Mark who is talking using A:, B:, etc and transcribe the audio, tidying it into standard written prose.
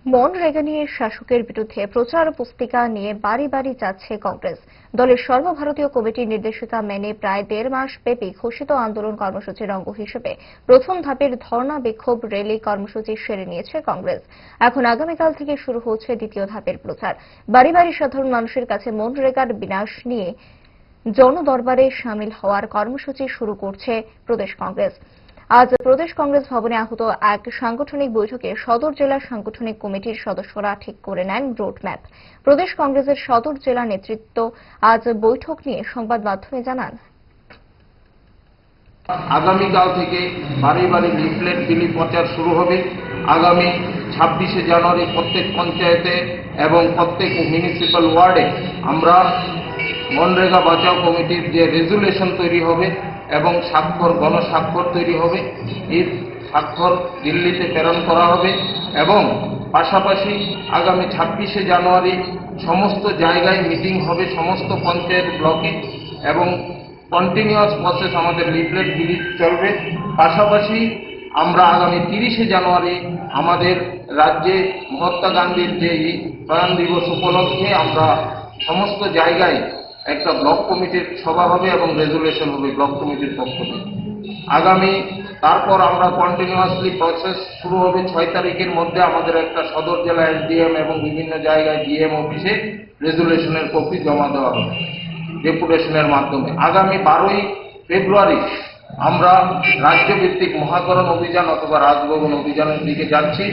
A: মনরেগা নিয়ে শাসকের বিরুদ্ধে প্রচার পুস্তিকা নিয়ে বাড়ি বাড়ি যাচ্ছে কংগ্রেস। দলের সর্বভারতীয় কমিটির নির্দেশিকা মেনে প্রায় ১.৫ মাস ব্যাপী ঘোষিত আন্দোলন কর্মসূচির অঙ্গ হিসেবে প্রথম ধাপের ধর্ণা বিক্ষোভ র্যালি কর্মসূচি সেরে নিয়েছে কংগ্রেস। এখন আগামীকাল থেকে শুরু হচ্ছে দ্বিতীয় ধাপের প্রচার। বাড়ি বাড়ি সাধারণ মানুষের কাছে মনরেগার বিনাশ নিয়ে জনদরবারে শামিল হওয়ার কর্মসূচি শুরু করছে প্রদেশ কংগ্রেস। আজ প্রদেশ কংগ্রেস ভবনে আহত এক সাংগঠনিক বৈঠকে সদর জেলা সাংগঠনিক কমিটির সদস্যরা ঠিক করে নেন রোডম্যাপ। প্রদেশ কংগ্রেসের সদর জেলা নেতৃত্ব আজ বৈঠক নিয়ে সংবাদ মাধ্যমে জানান,
B: আগামীকাল থেকে বাড়ি বাড়ি লিফলেট বিলি প্রচার শুরু হবে। আগামী ২৬শে জানুয়ারি প্রত্যেক পঞ্চায়েতে এবং প্রত্যেক মিউনিসিপ্যাল ওয়ার্ডে আমরা মনরেগা বাঁচাও কমিটির যে রেজুলেশন তৈরি হবে এবং স্বাক্ষর গণস্বাক্ষর তৈরি হবে, এই স্বাক্ষর দিল্লিতে প্রেরণ করা হবে এবং পাশাপাশি আগামী ২৬শে জানুয়ারি সমস্ত জায়গায় মিটিং হবে, সমস্ত পঞ্চায়েত ব্লকে, এবং কন্টিনিউয়াস প্রসেস আমাদের লিফলেট বিলি চলবে। পাশাপাশি আমরা আগামী ৩০শে জানুয়ারি আমাদের রাজ্যে মহাত্মা গান্ধীর যে প্রয়াণ দিবস উপলক্ষে আমরা সমস্ত জায়গায় একটা ব্লক কমিটির সভা হবে এবং রেজুলেশন হবে ব্লক কমিটির পক্ষ থেকে। আগামী তারপর আমরা কন্টিনিউয়াসলি প্রসেস শুরু হবে। ৬ তারিখের মধ্যে আমাদের একটা সদর জেলা এসডিএম এবং বিভিন্ন জায়গায় ডিএম অফিসে রেজুলেশনের কপি জমা দেওয়া হবে ডেপুটেশনের মাধ্যমে। আগামী ১২ই ফেব্রুয়ারি আমরা রাজ্যভিত্তিক মহাকরণ অভিযান অথবা রাজভবন অভিযানের দিকে যাচ্ছি।